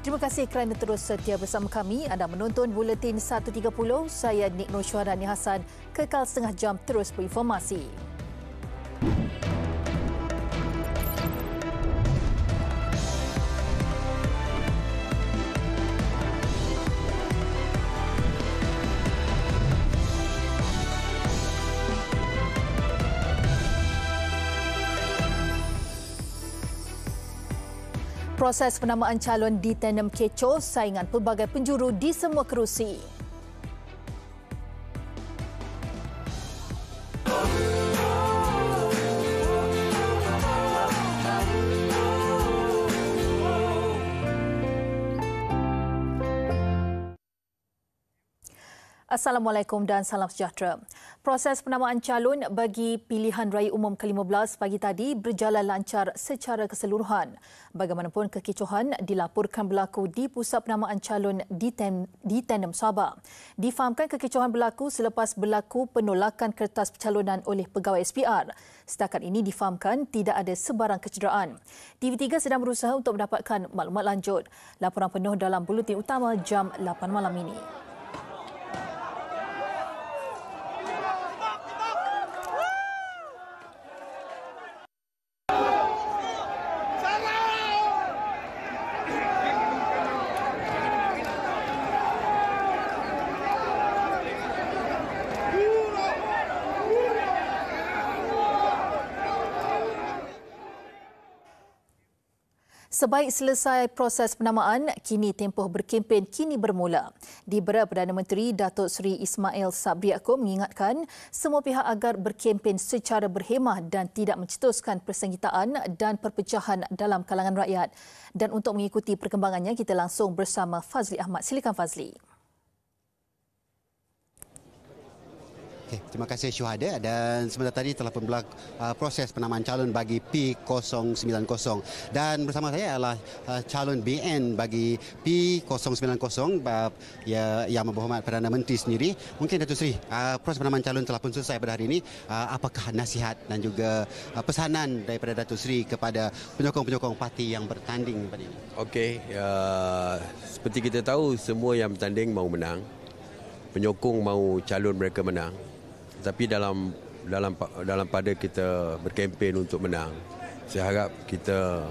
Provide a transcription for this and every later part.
Terima kasih kerana terus setia bersama kami. Anda menonton Buletin 1.30. Saya Nik Nur Syuhadani Hassan. Kekal setengah jam terus berinformasi. Proses penamaan calon di Tenem kecoh, saingan pelbagai penjuru di semua kerusi. Assalamualaikum dan salam sejahtera. Proses penamaan calon bagi pilihan raya umum ke-15 pagi tadi berjalan lancar secara keseluruhan. Bagaimanapun, kekecohan dilaporkan berlaku di pusat penamaan calon di Tenem, Sabah. Difahamkan kekecohan berlaku selepas berlaku penolakan kertas pencalonan oleh pegawai SPR. Setakat ini difahamkan tidak ada sebarang kecederaan. TV3 sedang berusaha untuk mendapatkan maklumat lanjut. Laporan penuh dalam Buletin Utama jam 8 malam ini. Sebaik selesai proses penamaan, kini tempoh berkempen kini bermula. Di Bera, Perdana Menteri Datuk Seri Ismail Sabri Yaakob mengingatkan semua pihak agar berkempen secara berhemah dan tidak mencetuskan persengketaan dan perpecahan dalam kalangan rakyat. Dan untuk mengikuti perkembangannya, kita langsung bersama Fazli Ahmad. Silakan Fazli. Okay, terima kasih Syuhada, dan sebentar tadi telah berlaku proses penamaan calon bagi P090 dan bersama saya adalah calon BN bagi P090 yang berhormat Perdana Menteri sendiri. Mungkin Datuk Seri, proses penamaan calon telah pun selesai pada hari ini. Apakah nasihat dan juga pesanan daripada Datuk Seri kepada penyokong-penyokong parti yang bertanding pada ini? Okey, seperti kita tahu, semua yang bertanding mahu menang. Penyokong mahu calon mereka menang. Tapi dalam pada kita berkempen untuk menang, saya harap kita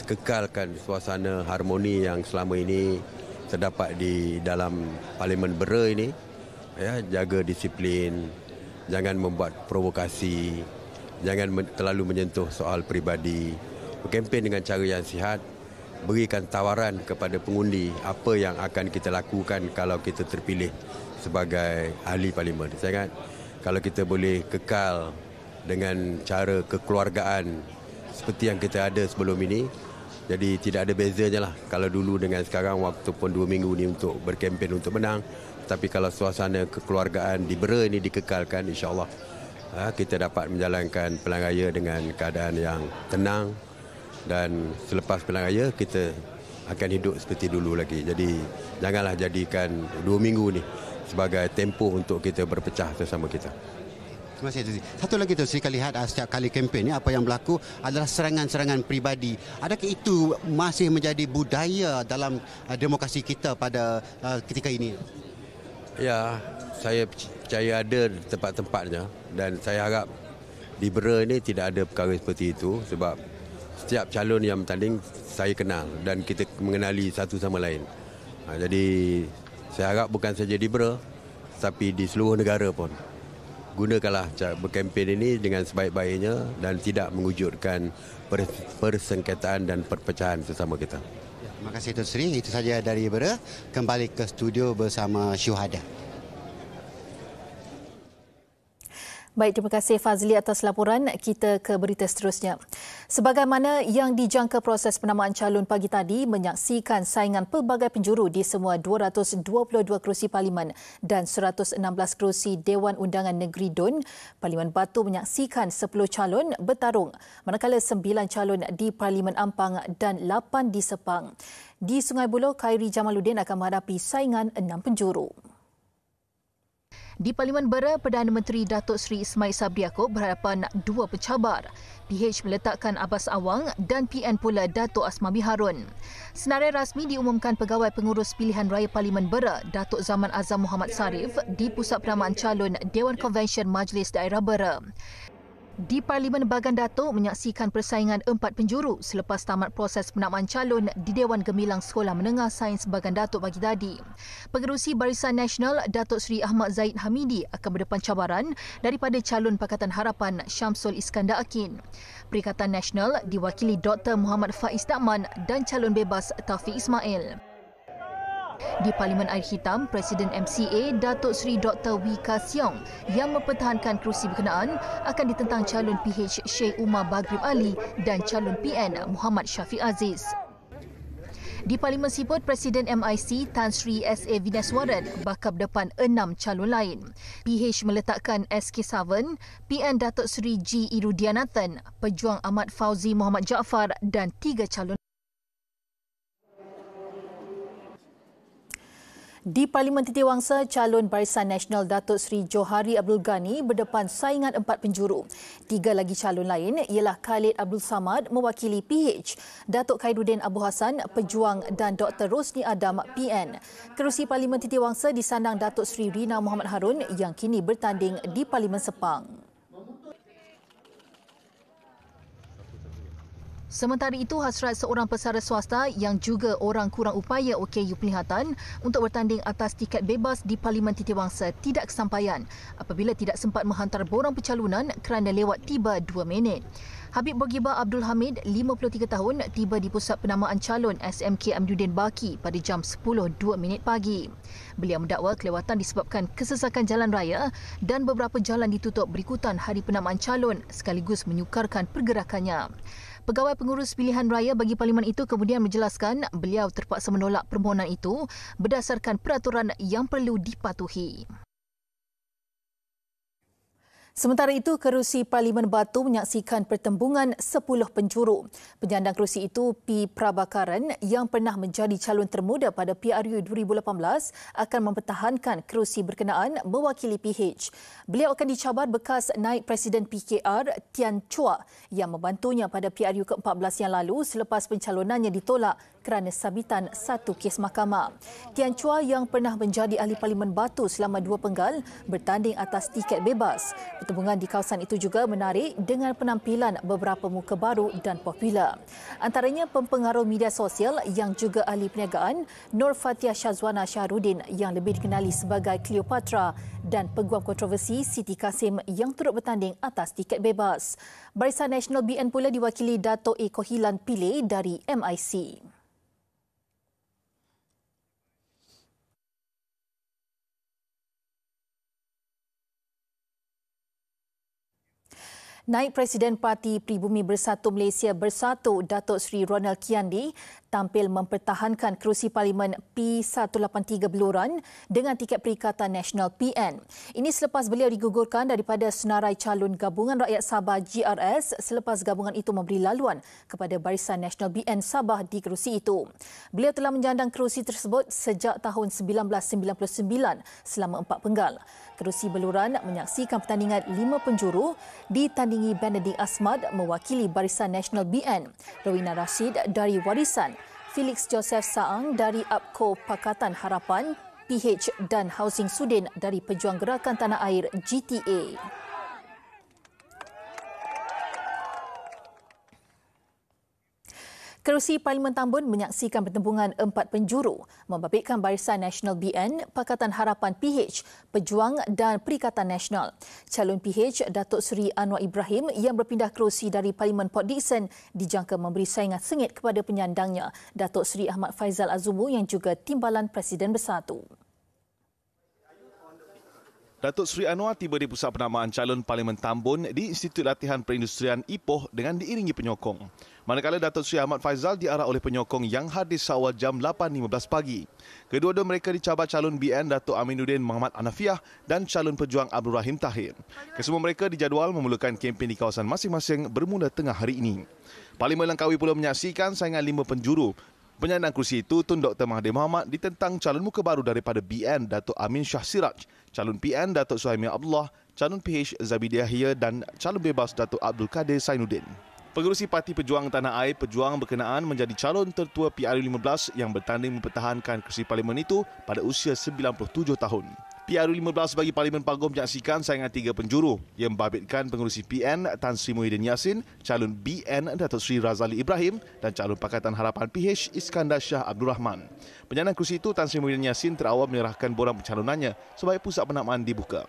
kekalkan suasana harmoni yang selama ini terdapat di dalam Parlimen Bera ini. Ya, jaga disiplin, jangan membuat provokasi, jangan terlalu menyentuh soal peribadi. Berkempen dengan cara yang sihat, berikan tawaran kepada pengundi apa yang akan kita lakukan kalau kita terpilih sebagai ahli parlimen. Saya ingat kalau kita boleh kekal dengan cara kekeluargaan seperti yang kita ada sebelum ini, jadi tidak ada bezanya lah kalau dulu dengan sekarang, waktu pun 2 minggu ni untuk berkempen untuk menang. Tapi kalau suasana kekeluargaan di Bera ini dikekalkan, insya-Allah kita dapat menjalankan pilihan raya dengan keadaan yang tenang, dan selepas pilihan raya kita akan hidup seperti dulu lagi. Jadi janganlah jadikan 2 minggu ni sebagai tempoh untuk kita berpecah bersama kita. Terima kasih, Tuan Sri. Satu lagi, Tuan Sri, kita lihat setiap kali kempen ni apa yang berlaku adalah serangan-serangan peribadi. Adakah itu masih menjadi budaya dalam demokrasi kita pada ketika ini? Ya, saya percaya ada tempat-tempatnya, dan saya harap di Bera ini tidak ada perkara seperti itu, sebab setiap calon yang bertanding saya kenal dan kita mengenali satu sama lain. Jadi saya harap bukan saja di Bera, tapi di seluruh negara pun gunakanlah berkempen ini dengan sebaik-baiknya dan tidak mewujudkan persengketaan dan perpecahan sesama kita. Terima kasih, Tuan Sri. Itu saja dari Bera. Kembali ke studio bersama Syuhada. Baik, terima kasih Fazli atas laporan. Kita ke berita seterusnya. Sebagaimana yang dijangka, proses penamaan calon pagi tadi menyaksikan saingan pelbagai penjuru di semua 222 kerusi Parlimen dan 116 kerusi Dewan Undangan Negeri DUN. Parlimen Batu menyaksikan 10 calon bertarung, manakala 9 calon di Parlimen Ampang dan 8 di Sepang. Di Sungai Buloh, Khairi Jamaluddin akan menghadapi saingan 6 penjuru. Di Parlimen Bera, Perdana Menteri Datuk Seri Ismail Sabri Yaakob berhadapan dua pencabar. PH meletakkan Abbas Awang dan PN pula Datuk Asmawi Harun. Senarai rasmi diumumkan Pegawai Pengurus Pilihan Raya Parlimen Bera, Datuk Zaman Azam Muhammad Sarif di Pusat Penamaan Calon Dewan Konvensyen Majlis Daerah Bera. Di Parlimen Bagan Datuk menyaksikan persaingan 4 penjuru selepas tamat proses penamaan calon di Dewan Gemilang Sekolah Menengah Sains Bagan Datuk pagi tadi. Pengerusi Barisan Nasional Datuk Seri Ahmad Zaid Hamidi akan berdepan cabaran daripada calon Pakatan Harapan Syamsul Iskandar Akin. Perikatan Nasional diwakili Dr. Muhammad Faiz Dahman dan calon bebas Taufik Ismail. Di Parlimen Air Hitam, Presiden MCA Datuk Seri Dr. Wika Siong yang mempertahankan kerusi berkenaan akan ditentang calon PH Sheikh Umar Baghrib Ali dan calon PN Muhammad Syafiq Aziz. Di Parlimen Siput, Presiden MIC Tan Sri S.A. Vineswaran bakal berdepan 6 calon lain. PH meletakkan SK7, PN Datuk Seri G. Irudianathan, Pejuang Ahmad Fauzi Muhammad Jaafar dan 3 calon. Di Parlimen Titiwangsa, calon Barisan Nasional Datuk Seri Johari Abdul Ghani berdepan saingan 4 penjuru. 3 lagi calon lain ialah Khalid Abdul Samad mewakili PH, Datuk Khairuddin Abu Hassan Pejuang dan Dr. Rosni Adam PN. Kerusi Parlimen Titiwangsa disandang Datuk Seri Rina Muhammad Harun yang kini bertanding di Parlimen Sepang. Sementara itu, hasrat seorang pesara swasta yang juga orang kurang upaya OKU Penglihatan untuk bertanding atas tiket bebas di Parlimen Titiwangsa tidak kesampaian apabila tidak sempat menghantar borang pencalonan kerana lewat tiba 2 minit. Habib Bourguiba Abdul Hamid, 53 tahun, tiba di Pusat Penamaan Calon SMK Amiruddin Baki pada jam 10.02 pagi. Beliau mendakwa kelewatan disebabkan kesesakan jalan raya dan beberapa jalan ditutup berikutan hari penamaan calon sekaligus menyukarkan pergerakannya. Pegawai Pengurus Pilihan Raya bagi Parlimen itu kemudian menjelaskan beliau terpaksa menolak permohonan itu berdasarkan peraturan yang perlu dipatuhi. Sementara itu, kerusi Parlimen Batu menyaksikan pertembungan 10 penjuru. Penyandang kerusi itu, P. Prabakaran, yang pernah menjadi calon termuda pada PRU 2018, akan mempertahankan kerusi berkenaan mewakili PH. Beliau akan dicabar bekas naib Presiden PKR, Tian Chua, yang membantunya pada PRU ke-14 yang lalu selepas pencalonannya ditolak kerana sabitan satu kes mahkamah. Tian Chua yang pernah menjadi ahli Parlimen Batu selama 2 penggal bertanding atas tiket bebas. Pertembungan di kawasan itu juga menarik dengan penampilan beberapa muka baru dan popular. Antaranya pempengaruh media sosial yang juga ahli perniagaan Nur Fatia Syazwana Syahrudin yang lebih dikenali sebagai Cleopatra dan peguam kontroversi Siti Kasim yang turut bertanding atas tiket bebas. Barisan Nasional BN pula diwakili Dato' A. Kohilan Pillay dari MIC. Naib Presiden Parti Pribumi Bersatu Malaysia Bersatu Datuk Seri Ronald Kiandi tampil mempertahankan kerusi Parlimen P183 Beluran dengan tiket Perikatan Nasional PN. Ini selepas beliau digugurkan daripada senarai calon Gabungan Rakyat Sabah GRS selepas gabungan itu memberi laluan kepada Barisan Nasional BN Sabah di kerusi itu. Beliau telah menjandang kerusi tersebut sejak tahun 1999 selama 4 penggal. Kerusi Beluran menyaksikan pertandingan 5 penjuru ditandingi Benedict Asmad mewakili Barisan Nasional BN, Rowena Rashid dari Warisan, Felix Joseph Saang dari APKO Pakatan Harapan, PH dan Housing Sudin dari Pejuang Gerakan Tanah Air GTA. Kerusi Parlimen Tambun menyaksikan pertembungan 4 penjuru membabitkan Barisan Nasional BN, Pakatan Harapan PH, Pejuang dan Perikatan Nasional. Calon PH Datuk Seri Anwar Ibrahim yang berpindah kerusi dari Parlimen Port Dickson dijangka memberi saingan sengit kepada penyandangnya, Datuk Seri Ahmad Faizal Azumu yang juga Timbalan Presiden Bersatu. Datuk Seri Anwar tiba di Pusat Penamaan Calon Parlimen Tambun di Institut Latihan Perindustrian Ipoh dengan diiringi penyokong. Manakala Datuk Seri Ahmad Faizal diarak oleh penyokong yang hadir seawal jam 8.15 pagi. Kedua-dua mereka dicabar calon BN Datuk Aminuddin Muhammad Anafiah dan calon Pejuang Abdul Rahim Tahir. Kesemua mereka dijadual memulakan kempen di kawasan masing-masing bermula tengah hari ini. Parlimen Langkawi pula menyaksikan saingan 5 penjuru Penyandang kerusi itu, Tun Dr. Mahathir Mohamad ditentang calon muka baru daripada BN, Datuk Amin Shah Siraj, calon PN, Datuk Suhaimi Abdullah, calon PH, Zabidi Yahya dan calon bebas, Datuk Abdul Kadir Sainuddin. Pengerusi Parti Pejuang Tanah Air Pejuang berkenaan menjadi calon tertua PRU15 yang bertanding mempertahankan kerusi parlimen itu pada usia 97 tahun. PRU15 bagi Parlimen Pagong menyaksikan saingan 3 penjuru yang membabitkan pengerusi PN Tan Sri Muhyiddin Yassin, calon BN Datuk Sri Razali Ibrahim dan calon Pakatan Harapan PH Iskandar Shah Abdul Rahman. Penyandang kerusi itu, Tan Sri Muhyiddin Yassin terawal menyerahkan borang pencalonannya sebagai pusat penamaan dibuka.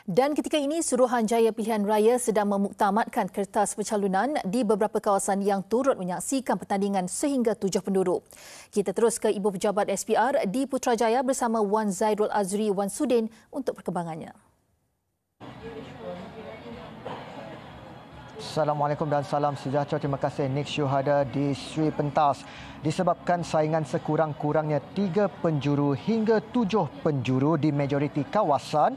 Dan ketika ini, Suruhanjaya Pilihan Raya sedang memuktamadkan kertas pencalonan di beberapa kawasan yang turut menyaksikan pertandingan sehingga 7 penduduk. Kita terus ke Ibu Pejabat SPR di Putrajaya bersama Wan Zairul Azri Wan Sudin untuk perkembangannya. Assalamualaikum dan salam sejahtera. Terima kasih Nik Syuhada di Sri Pentas. Disebabkan saingan sekurang-kurangnya 3 penjuru hingga 7 penjuru di majoriti kawasan,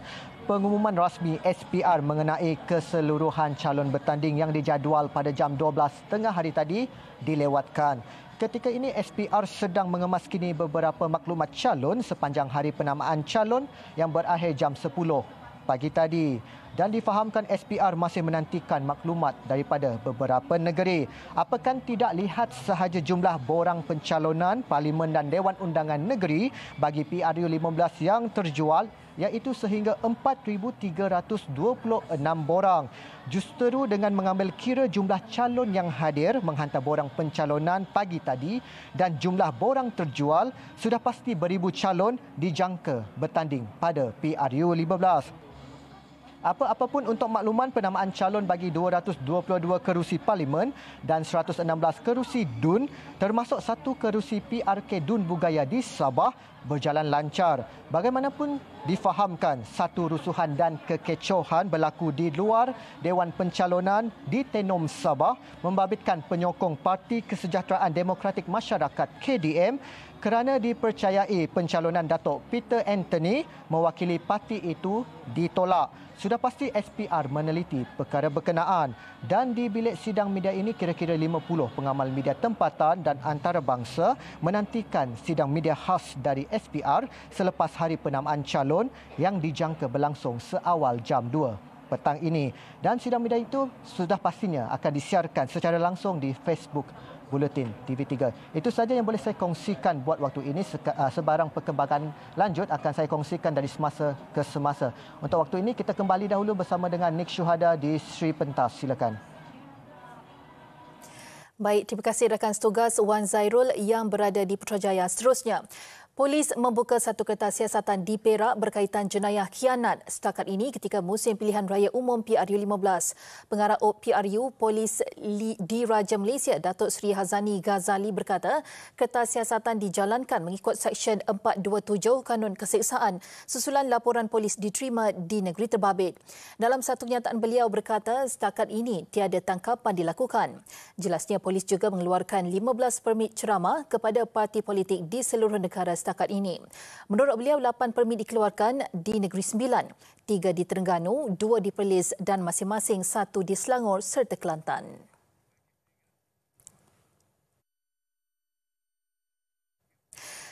pengumuman rasmi SPR mengenai keseluruhan calon bertanding yang dijadual pada jam 12.30 hari tadi dilewatkan. Ketika ini SPR sedang mengemaskini beberapa maklumat calon sepanjang hari penamaan calon yang berakhir jam 10 pagi tadi. Dan difahamkan SPR masih menantikan maklumat daripada beberapa negeri. Apakan tidak lihat sahaja jumlah borang pencalonan Parlimen dan Dewan Undangan Negeri bagi PRU15 yang terjual, iaitu sehingga 4,326 borang. Justeru dengan mengambil kira jumlah calon yang hadir menghantar borang pencalonan pagi tadi dan jumlah borang terjual, sudah pasti beribu calon dijangka bertanding pada PRU15. Apa-apapun untuk makluman penamaan calon bagi 222 kerusi Parlimen dan 116 kerusi DUN termasuk 1 kerusi PRK DUN Bugaya di Sabah berjalan lancar. Bagaimanapun difahamkan satu rusuhan dan kekecohan berlaku di luar Dewan Pencalonan di Tenom Sabah membabitkan penyokong Parti Kesejahteraan Demokratik Masyarakat KDM kerana dipercayai pencalonan Datuk Peter Anthony mewakili parti itu ditolak. Sudah pasti SPR meneliti perkara berkenaan dan di bilik sidang media ini kira-kira 50 pengamal media tempatan dan antarabangsa menantikan sidang media khas dari SPR selepas hari penamaan calon yang dijangka berlangsung seawal jam 2 petang ini. Dan sidang media itu sudah pastinya akan disiarkan secara langsung di Facebook Buletin TV3. Itu saja yang boleh saya kongsikan buat waktu ini. Sebarang perkembangan lanjut akan saya kongsikan dari semasa ke semasa. Untuk waktu ini kita kembali dahulu bersama dengan Nik Syuhada di Sri Pentas. Silakan. Baik, terima kasih rakan setugas Wan Zairul yang berada di Putrajaya. Seterusnya, polis membuka satu kertas siasatan di Perak berkaitan jenayah khianat setakat ini ketika musim pilihan raya umum PRU15. Pengarah PRU Polis di Raja Malaysia Datuk Seri Hazani Ghazali berkata, kertas siasatan dijalankan mengikut Seksyen 427 Kanun Keseksaan susulan laporan polis diterima di negeri terbabit. Dalam satu kenyataan beliau berkata, setakat ini tiada tangkapan dilakukan. Jelasnya polis juga mengeluarkan 15 permit ceramah kepada parti politik di seluruh negara setakat ini. Menurut beliau, 8 permit dikeluarkan di Negeri Sembilan, 3 di Terengganu, 2 di Perlis dan masing-masing 1 di Selangor serta Kelantan.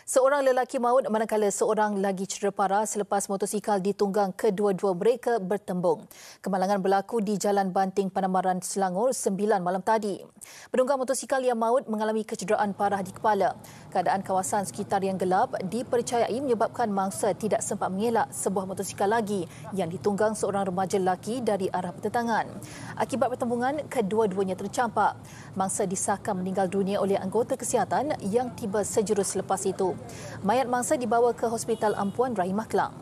Seorang lelaki maut manakala seorang lagi cedera parah selepas motosikal ditunggang kedua-dua mereka bertembung. Kemalangan berlaku di Jalan Banting Panamaran, Selangor 9 malam tadi. Penunggang motosikal yang maut mengalami kecederaan parah di kepala. Keadaan kawasan sekitar yang gelap dipercayai menyebabkan mangsa tidak sempat mengelak sebuah motosikal lagi yang ditunggang seorang remaja lelaki dari arah pertentangan. Akibat pertembungan, kedua-duanya tercampak. Mangsa disahkan meninggal dunia oleh anggota kesihatan yang tiba sejurus selepas itu. Mayat mangsa dibawa ke Hospital Ampuan Rahimah Kelang.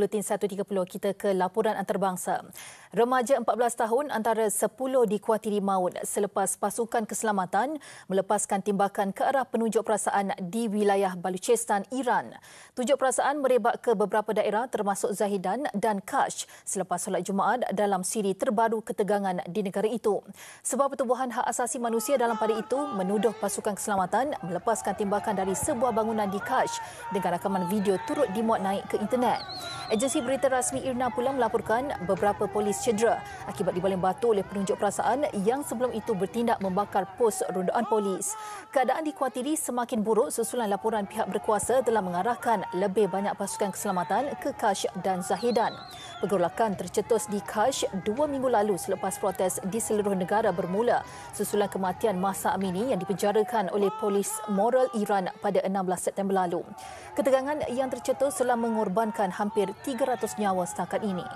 Buletin 1.30 kita ke laporan antarabangsa. Remaja 14 tahun antara 10 dikuatiri maut selepas pasukan keselamatan melepaskan tembakan ke arah penunjuk perasaan di wilayah Baluchistan, Iran. Tunjuk perasaan merebak ke beberapa daerah termasuk Zahedan dan Kash selepas solat Jumaat dalam siri terbaru ketegangan di negara itu. Sebab Pertubuhan Hak Asasi Manusia dalam pada itu menuduh pasukan keselamatan melepaskan tembakan dari sebuah bangunan di Kash dengan rakaman video turut dimuat naik ke internet. Agensi berita rasmi IRNA pula melaporkan beberapa polis cedera akibat dibaling batu oleh penunjuk perasaan yang sebelum itu bertindak membakar pos rondaan polis. Keadaan dikuatiri semakin buruk susulan laporan pihak berkuasa telah mengarahkan lebih banyak pasukan keselamatan ke Kash dan Zahedan. Pergolakan tercetus di Kash 2 minggu lalu selepas protes di seluruh negara bermula susulan kematian Mahsa Amini yang dipenjarakan oleh polis moral Iran pada 16 September lalu. Ketegangan yang tercetus telah mengorbankan hampir 300 nyawa setakat ini.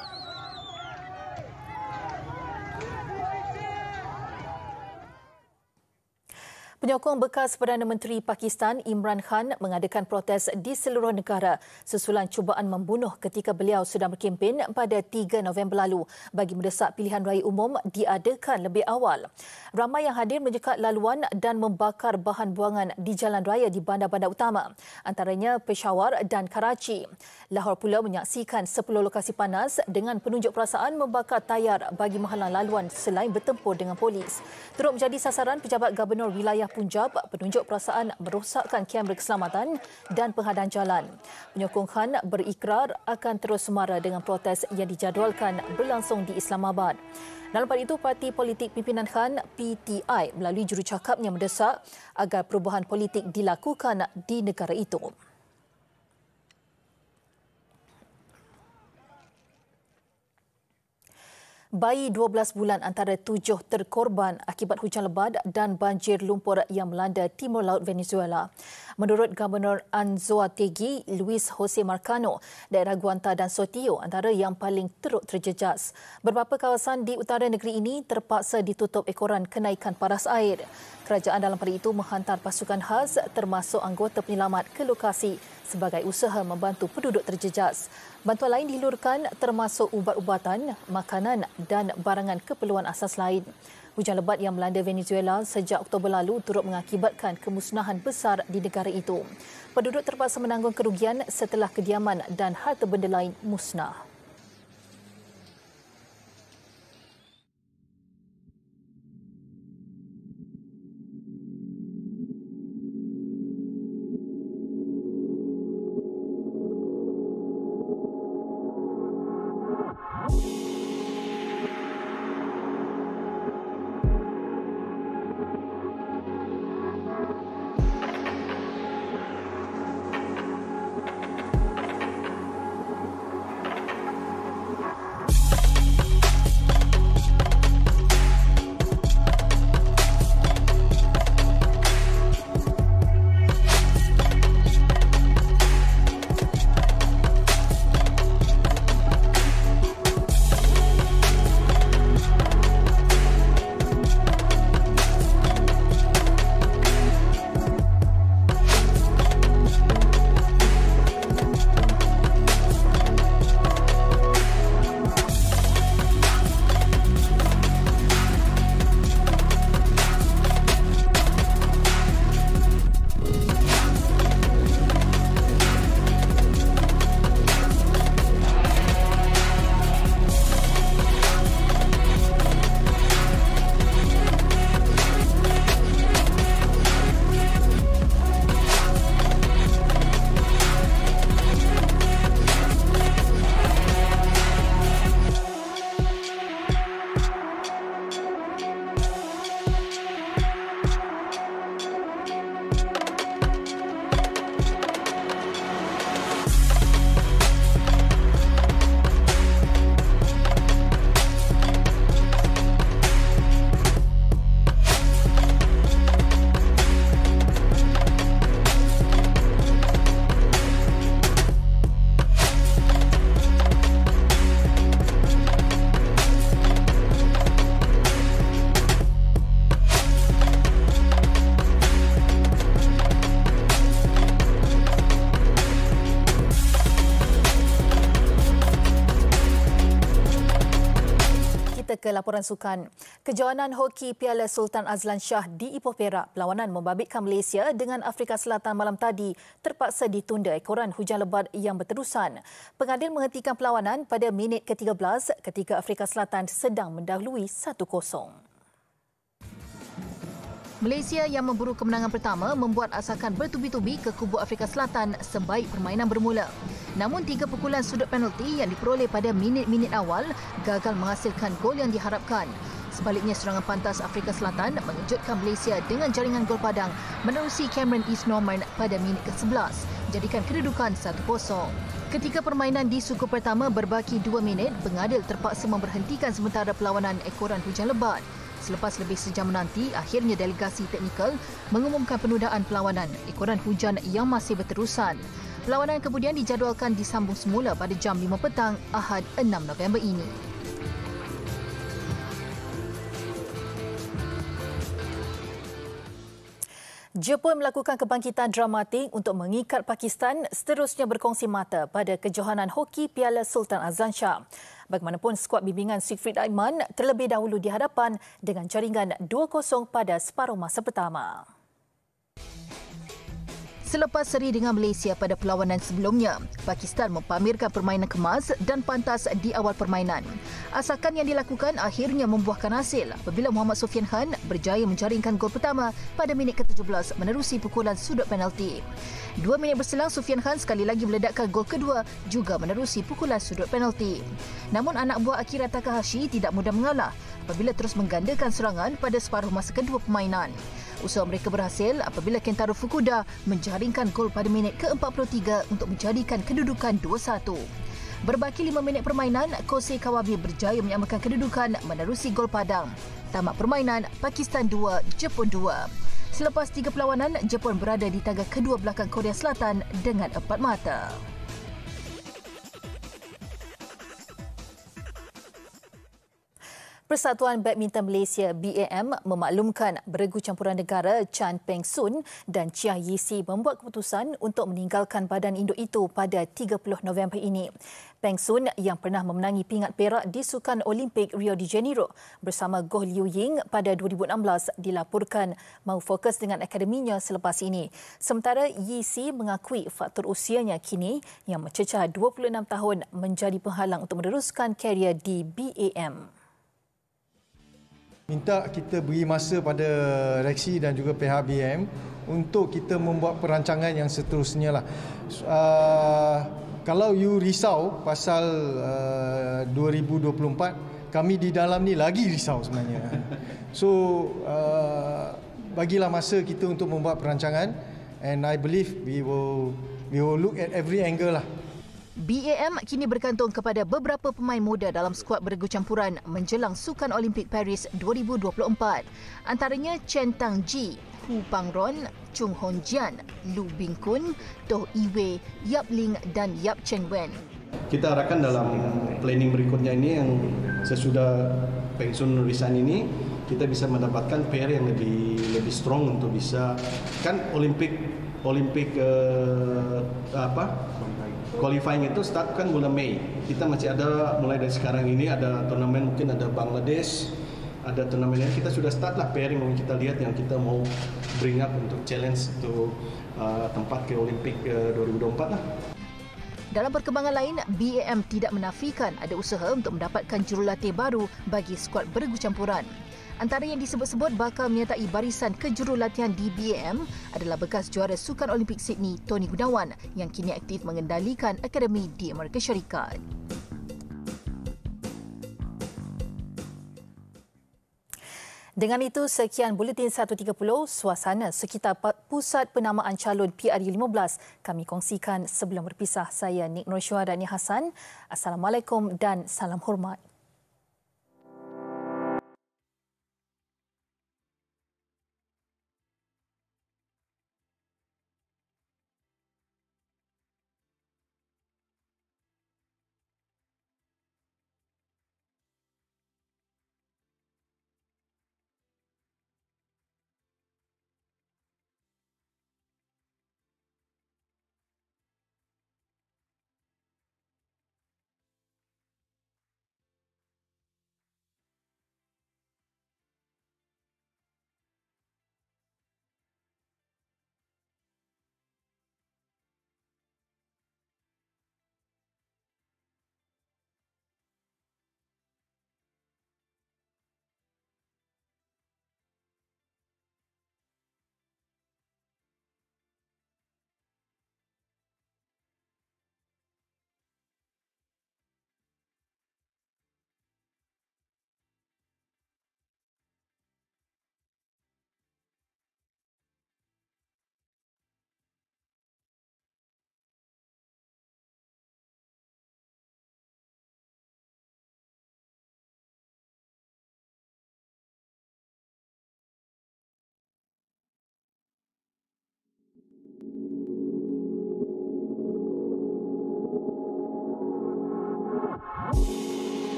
Penyokong bekas Perdana Menteri Pakistan Imran Khan mengadakan protes di seluruh negara susulan cubaan membunuh ketika beliau sedang berkempen pada 3 November lalu bagi mendesak pilihan raya umum diadakan lebih awal. Ramai yang hadir menjekat laluan dan membakar bahan buangan di jalan raya di bandar-bandar utama, antaranya Peshawar dan Karachi. Lahore pula menyaksikan 10 lokasi panas dengan penunjuk perasaan membakar tayar bagi menghalang laluan selain bertempur dengan polis. Turut menjadi sasaran pejabat Gubernur Wilayah Punjab, penunjuk perasaan merosakkan kamera keselamatan dan penghadang jalan. Penyokong Khan berikrar akan terus semara dengan protes yang dijadualkan berlangsung di Islamabad. Dalam pada itu, parti politik pimpinan Khan, PTI, melalui jurucakapnya mendesak agar perubahan politik dilakukan di negara itu. Bayi 12 bulan antara 7 terkorban akibat hujan lebat dan banjir lumpur yang melanda timur laut Venezuela. Menurut Gubernur Anzoátegui, Luis José Marcano, daerah Guanta dan Sotillo antara yang paling teruk terjejas. Beberapa kawasan di utara negeri ini terpaksa ditutup ekoran kenaikan paras air. Kerajaan dalam pada itu menghantar pasukan khas termasuk anggota penyelamat ke lokasi sebagai usaha membantu penduduk terjejas. Bantuan lain dihulurkan termasuk ubat-ubatan, makanan dan barangan keperluan asas lain. Hujan lebat yang melanda Venezuela sejak Oktober lalu turut mengakibatkan kemusnahan besar di negara itu. Penduduk terpaksa menanggung kerugian setelah kediaman dan harta benda lain musnah. laporan sukan. Kejohanan hoki Piala Sultan Azlan Shah di Ipoh Perak, perlawanan membabitkan Malaysia dengan Afrika Selatan malam tadi terpaksa ditunda ekoran hujan lebat yang berterusan. Pengadil menghentikan perlawanan pada minit ke-13 ketika Afrika Selatan sedang mendahului 1-0. Malaysia yang memburu kemenangan pertama membuat asakan bertubi-tubi ke kubu Afrika Selatan sebaik permainan bermula. Namun 3 pukulan sudut penalti yang diperoleh pada minit-minit awal gagal menghasilkan gol yang diharapkan. Sebaliknya, serangan pantas Afrika Selatan mengejutkan Malaysia dengan jaringan gol padang menerusi Cameron East Norman pada minit ke-11, jadikan kedudukan 1-0. Ketika permainan di suku pertama berbaki 2 minit, pengadil terpaksa memberhentikan sementara perlawanan ekoran hujan lebat. Selepas lebih sejam menanti, akhirnya delegasi teknikal mengumumkan penundaan perlawanan ekoran hujan yang masih berterusan. Perlawanan kemudian dijadualkan disambung semula pada jam 5 petang Ahad 6 November ini. Jepun melakukan kebangkitan dramatik untuk mengikat Pakistan seterusnya berkongsi mata pada kejohanan hoki Piala Sultan Azlan Shah. Bagaimanapun, skuad bimbingan Siegfried Aiman terlebih dahulu di hadapan dengan jaringan 2-0 pada separuh masa pertama. Selepas seri dengan Malaysia pada perlawanan sebelumnya, Pakistan mempamerkan permainan kemas dan pantas di awal permainan. Asakan yang dilakukan akhirnya membuahkan hasil apabila Muhammad Sofian Khan berjaya menjaringkan gol pertama pada minit ke-17 menerusi pukulan sudut penalti. 2 minit berselang, Sofian Khan sekali lagi meledakkan gol kedua juga menerusi pukulan sudut penalti. Namun anak buah Akira Takahashi tidak mudah mengalah apabila terus menggandakan serangan pada separuh masa kedua permainan. Usaha mereka berhasil apabila Kentaro Fukuda menjaringkan gol pada minit ke-43 untuk menjadikan kedudukan 2-1. Berbaki 5 minit permainan, Kosei Kawabe berjaya menyamakan kedudukan menerusi gol padang. Tamat permainan, Pakistan 2, Jepun 2. Selepas 3 perlawanan, Jepun berada di tangga kedua belakang Korea Selatan dengan 4 mata. Persatuan Badminton Malaysia BAM memaklumkan beregu campuran negara Chan Peng Sun dan Chia Yisi membuat keputusan untuk meninggalkan badan induk itu pada 30 November ini. Peng Sun yang pernah memenangi pingat perak di Sukan Olimpik Rio de Janeiro bersama Goh Liu Ying pada 2016 dilaporkan mahu fokus dengan akademinya selepas ini. Sementara Yisi mengakui faktor usianya kini yang mencecah 26 tahun menjadi penghalang untuk meneruskan karier di BAM. Minta kita beri masa pada Reksi dan juga pihak BM untuk kita membuat perancangan yang seterusnya lah. Kalau you risau pasal 2024, kami di dalam ni lagi risau sebenarnya. So, bagilah masa kita untuk membuat perancangan, and I believe we will look at every angle lah. BAM kini bergantung kepada beberapa pemain muda dalam skuad beregu campuran menjelang Sukan Olimpik Paris 2024. Antaranya Chen Tang Ji, Hu Pangron, Chung Hon Jian, Lu Bing Kun, Toh Iwe, Yap Ling dan Yap Cheng Wen. Kita harapkan dalam planning berikutnya ini yang sesudah Peng Sun resign ini, kita bisa mendapatkan pair yang lebih strong untuk bisa kan Olimpik qualifying itu start kan bulan Mei. Kita masih ada mulai dari sekarang ini ada turnamen, mungkin ada Bangladesh, ada turnamen yang kita sudah start lah pairing yang kita lihat yang kita mau bring up untuk challenge untuk tempat ke Olimpik 2024 lah. Dalam perkembangan lain, BAM tidak menafikan ada usaha untuk mendapatkan jurulatih baru bagi skuad beregu campuran. Antara yang disebut-sebut bakal menyertai barisan kejurulatihan di BAM adalah bekas juara Sukan Olimpik Sydney Tony Gunawan yang kini aktif mengendalikan akademi di Amerika Syarikat. Dengan itu, sekian Buletin 1.30, suasana sekitar pusat penamaan calon PRU15 kami kongsikan sebelum berpisah. Saya Nik Nur Syuhadani Hassan. Assalamualaikum dan salam hormat.